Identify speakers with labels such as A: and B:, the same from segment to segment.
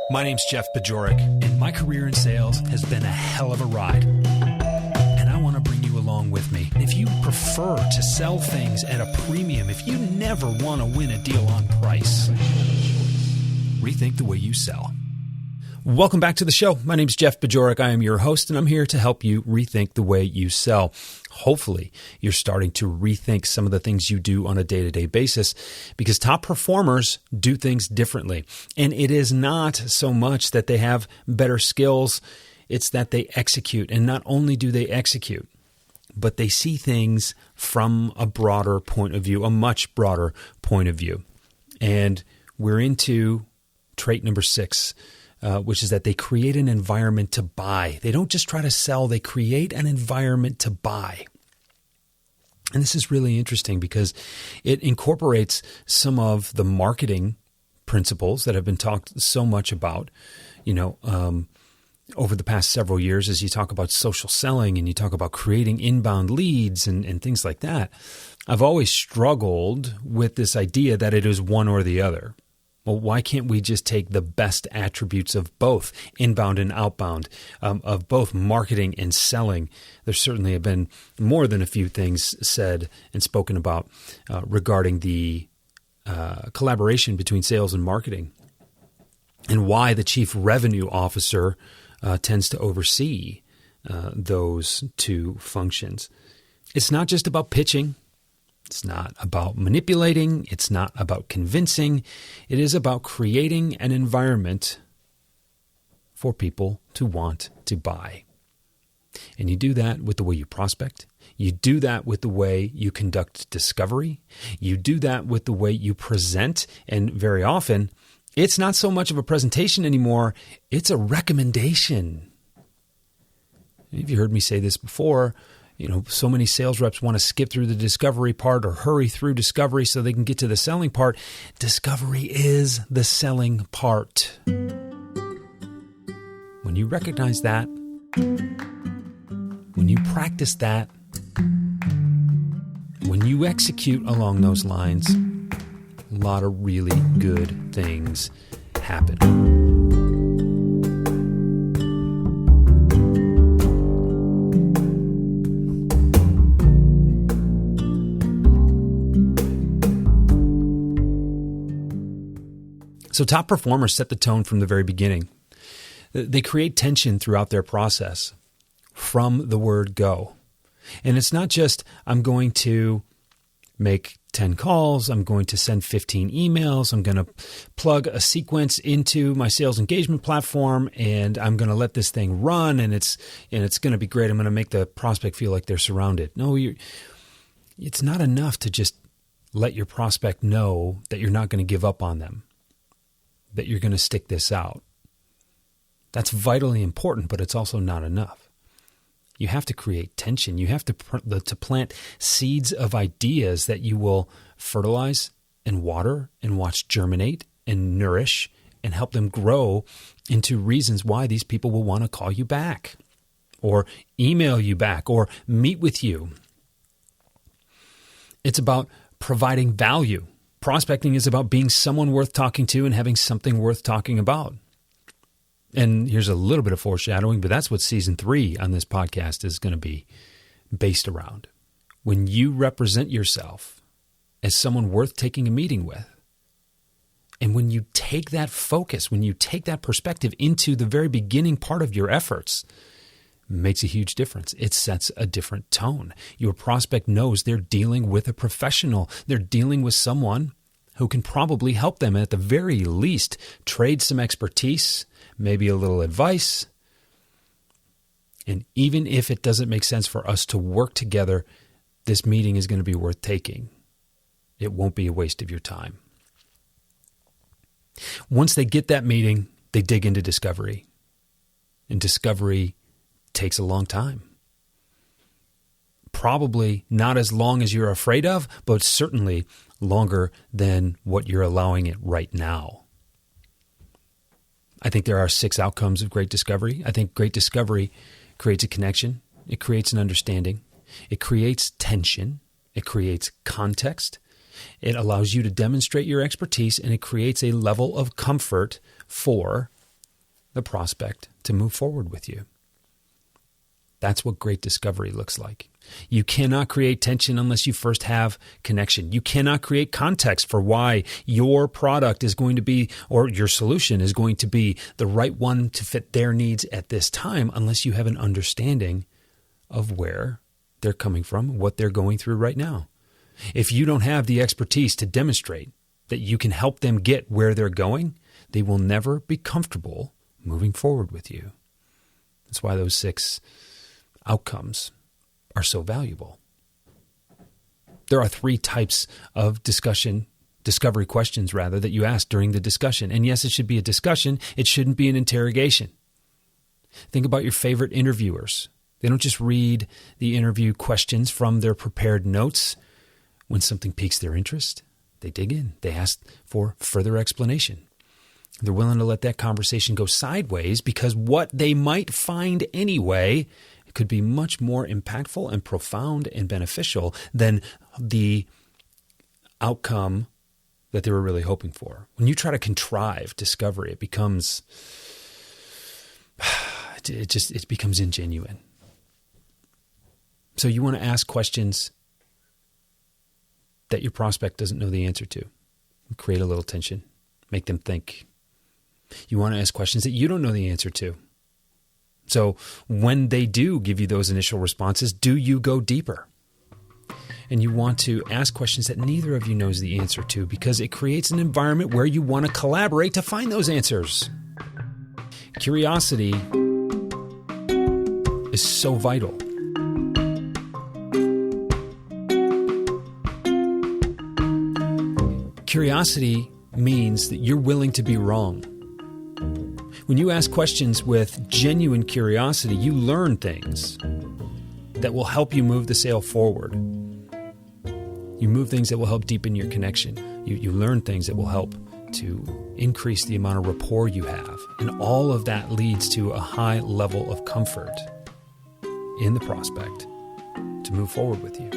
A: My name's Jeff Bajorek, and my career in sales has been a hell of a ride. And I want to bring you along with me. If you prefer to sell things at a premium, if you never want to win a deal on price, rethink the way you sell. Welcome back to the show. My name's Jeff Bajorek. I am your host, and I'm here to help you rethink the way you sell. Hopefully, you're starting to rethink some of the things you do on a day-to-day basis, because top performers do things differently. And it is not so much that they have better skills, it's that they execute. And not only do they execute, but they see things from a broader point of view, a much broader point of view. And we're into trait number 6. Which is that they create an environment to buy. They don't just try to sell, they create an environment to buy. And this is really interesting because it incorporates some of the marketing principles that have been talked so much about, over the past several years as you talk about social selling and you talk about creating inbound leads and things like that. I've always struggled with this idea that it is one or the other. Well, why can't we just take the best attributes of both inbound and outbound, of both marketing and selling? There certainly have been more than a few things said and spoken about regarding the collaboration between sales and marketing and why the chief revenue officer tends to oversee those two functions. It's not just about pitching. It's not about manipulating. It's not about convincing. It is about creating an environment for people to want to buy. And you do that with the way you prospect. You do that with the way you conduct discovery. You do that with the way you present. And very often, it's not so much of a presentation anymore. It's a recommendation. Have you heard me say this before? So many sales reps want to skip through the discovery part or hurry through discovery so they can get to the selling part. Discovery is the selling part. When you recognize that, when you practice that, when you execute along those lines, a lot of really good things happen. So top performers set the tone from the very beginning. They create tension throughout their process from the word go. And it's not just, I'm going to make 10 calls, I'm going to send 15 emails, I'm going to plug a sequence into my sales engagement platform, and I'm going to let this thing run, and it's going to be great. I'm going to make the prospect feel like they're surrounded. No, it's not enough to just let your prospect know that you're not going to give up on them, that you're going to stick this out. That's vitally important, but it's also not enough. You have to create tension. You have to plant seeds of ideas that you will fertilize and water and watch germinate and nourish and help them grow into reasons why these people will want to call you back or email you back or meet with you. It's about providing value. Prospecting is about being someone worth talking to and having something worth talking about. And here's a little bit of foreshadowing, but that's what season 3 on this podcast is going to be based around. When you represent yourself as someone worth taking a meeting with, and when you take that focus, when you take that perspective into the very beginning part of your efforts, it makes a huge difference. It sets a different tone. Your prospect knows they're dealing with a professional. They're dealing with someone who can probably help them, and at the very least, trade some expertise, maybe a little advice. And even if it doesn't make sense for us to work together, this meeting is going to be worth taking. It won't be a waste of your time. Once they get that meeting, they dig into discovery. And discovery takes a long time. Probably not as long as you're afraid of, but certainly longer than what you're allowing it right now. I think there are 6 outcomes of great discovery. I think great discovery creates a connection. It creates an understanding. It creates tension. It creates context. It allows you to demonstrate your expertise, and it creates a level of comfort for the prospect to move forward with you. That's what great discovery looks like. You cannot create tension unless you first have connection. You cannot create context for why your product is going to be, or your solution is going to be the right one to fit their needs at this time unless you have an understanding of where they're coming from, what they're going through right now. If you don't have the expertise to demonstrate that you can help them get where they're going, they will never be comfortable moving forward with you. That's why those 6 outcomes are so valuable. There are 3 types of discovery questions that you ask during the discussion. And yes, it should be a discussion. It shouldn't be an interrogation. Think about your favorite interviewers. They don't just read the interview questions from their prepared notes. When something piques their interest, they dig in. They ask for further explanation. They're willing to let that conversation go sideways because what they might find anyway could be much more impactful and profound and beneficial than the outcome that they were really hoping for. When you try to contrive discovery, it becomes ingenuine. So you want to ask questions that your prospect doesn't know the answer to. Create a little tension. Make them think. You want to ask questions that you don't know the answer to. So when they do give you those initial responses, do you go deeper? And you want to ask questions that neither of you knows the answer to because it creates an environment where you want to collaborate to find those answers. Curiosity is so vital. Curiosity means that you're willing to be wrong. When you ask questions with genuine curiosity, you learn things that will help you move the sale forward. You move things that will help deepen your connection. You learn things that will help to increase the amount of rapport you have. And all of that leads to a high level of comfort in the prospect to move forward with you.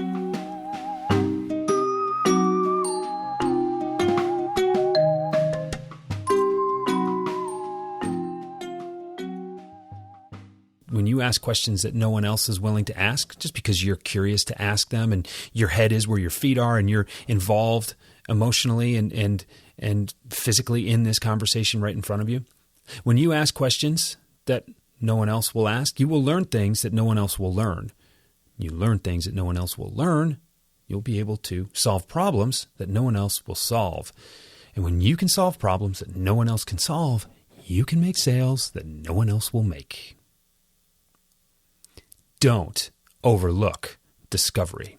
A: When you ask questions that no one else is willing to ask, just because you're curious to ask them and your head is where your feet are and you're involved emotionally and physically in this conversation right in front of you, when you ask questions that no one else will ask, you will learn things that no one else will learn. You learn things that no one else will learn, you'll be able to solve problems that no one else will solve. And when you can solve problems that no one else can solve, you can make sales that no one else will make. Don't overlook discovery.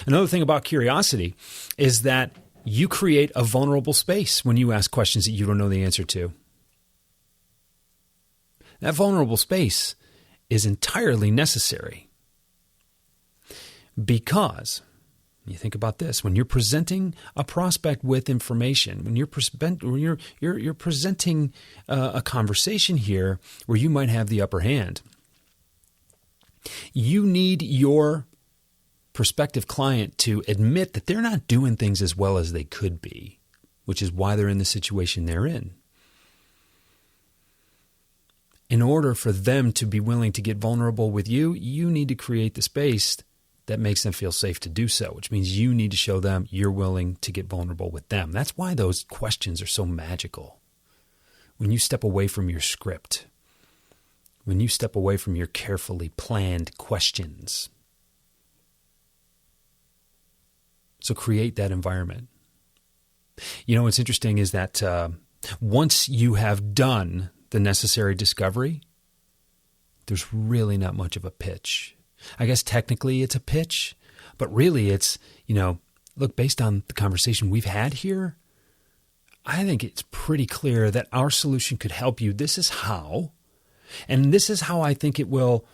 A: Another thing about curiosity is that you create a vulnerable space when you ask questions that you don't know the answer to. That vulnerable space is entirely necessary because, you think about this, when you're presenting a prospect with information, when you're presenting a conversation here where you might have the upper hand, you need your prospective client to admit that they're not doing things as well as they could be, which is why they're in the situation they're in. In order for them to be willing to get vulnerable with you, you need to create the space that makes them feel safe to do so, which means you need to show them you're willing to get vulnerable with them. That's why those questions are so magical. When you step away from your script, when you step away from your carefully planned questions. So create that environment. You know, what's interesting is that once you have done the necessary discovery, there's really not much of a pitch. I guess technically it's a pitch, but really it's, look, based on the conversation we've had here, I think it's pretty clear that our solution could help you. This is how. And this is how I think it will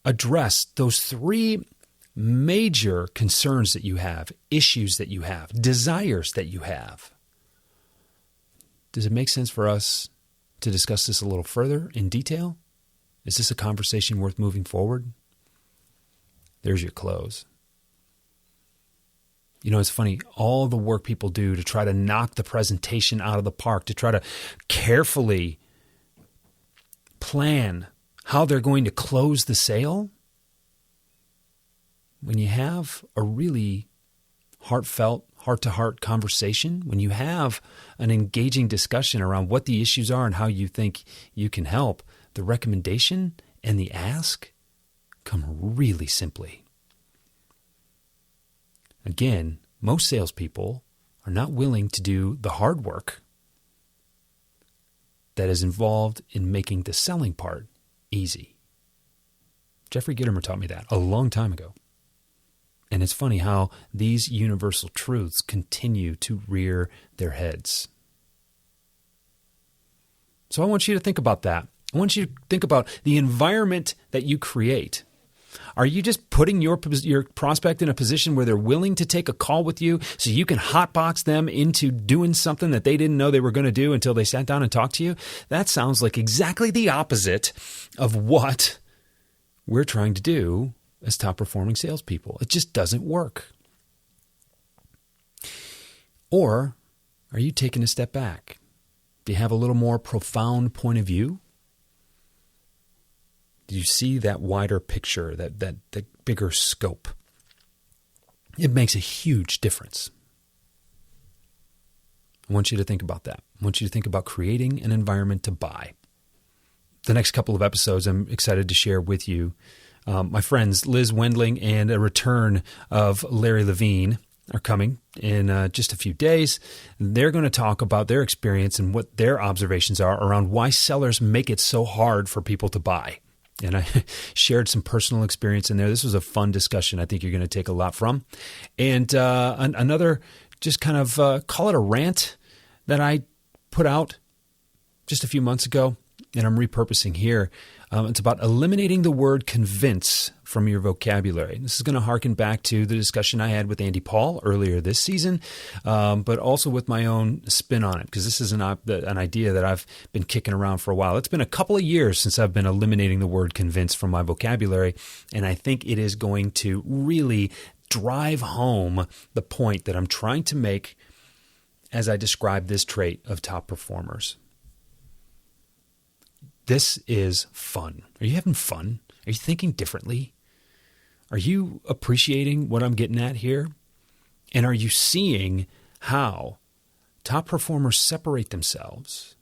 A: address those 3 major concerns that you have, issues that you have, desires that you have. Does it make sense for us to discuss this a little further in detail? Is this a conversation worth moving forward? There's your close. It's funny, all the work people do to try to knock the presentation out of the park, to try to carefully plan how they're going to close the sale, when you have a really heartfelt, heart-to-heart conversation, when you have an engaging discussion around what the issues are and how you think you can help, the recommendation and the ask come really simply. Again, most salespeople are not willing to do the hard work that is involved in making the selling part easy. Jeffrey Gitomer taught me that a long time ago. And it's funny how these universal truths continue to rear their heads. So I want you to think about that. I want you to think about the environment that you create. Are you just putting your prospect in a position where they're willing to take a call with you so you can hotbox them into doing something that they didn't know they were going to do until they sat down and talked to you? That sounds like exactly the opposite of what we're trying to do as top-performing salespeople. It just doesn't work. Or are you taking a step back? Do you have a little more profound point of view? Do you see that wider picture, that bigger scope? It makes a huge difference. I want you to think about that. I want you to think about creating an environment to buy. The next couple of episodes I'm excited to share with you. My friends Liz Wendling and a return of Larry Levine are coming in just a few days. They're going to talk about their experience and what their observations are around why sellers make it so hard for people to buy. And I shared some personal experience in there. This was a fun discussion I think you're going to take a lot from. And another just kind of call it a rant that I put out just a few months ago, and I'm repurposing here. It's about eliminating the word convince from your vocabulary. This is going to harken back to the discussion I had with Andy Paul earlier this season, but also with my own spin on it, because this is an idea that I've been kicking around for a while. It's been a couple of years since I've been eliminating the word convince from my vocabulary, and I think it is going to really drive home the point that I'm trying to make as I describe this trait of top performers. This is fun. Are you having fun? Are you thinking differently? Are you appreciating what I'm getting at here? And are you seeing how top performers separate themselves,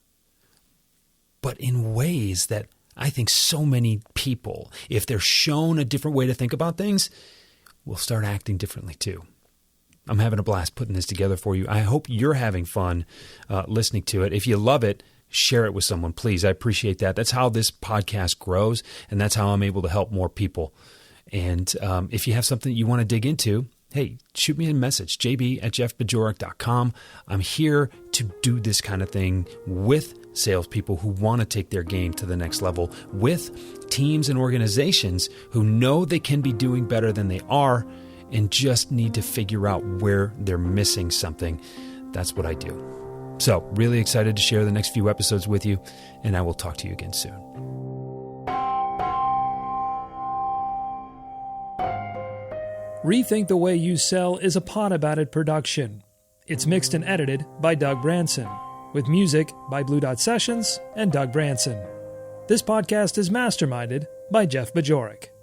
A: but in ways that I think so many people, if they're shown a different way to think about things, will start acting differently too. I'm having a blast putting this together for you. I hope you're having fun listening to it. If you love it, share it with someone, please. I appreciate that. That's how this podcast grows, and that's how I'm able to help more people. And if you have something you want to dig into, hey, shoot me a message, jb@jeffbajorek.com. I'm here to do this kind of thing with salespeople who want to take their game to the next level, with teams and organizations who know they can be doing better than they are and just need to figure out where they're missing something. That's what I do. So, really excited to share the next few episodes with you, and I will talk to you again soon.
B: Rethink the Way You Sell is a Pod About It production. It's mixed and edited by Doug Branson, with music by Blue Dot Sessions and Doug Branson. This podcast is masterminded by Jeff Bajorek.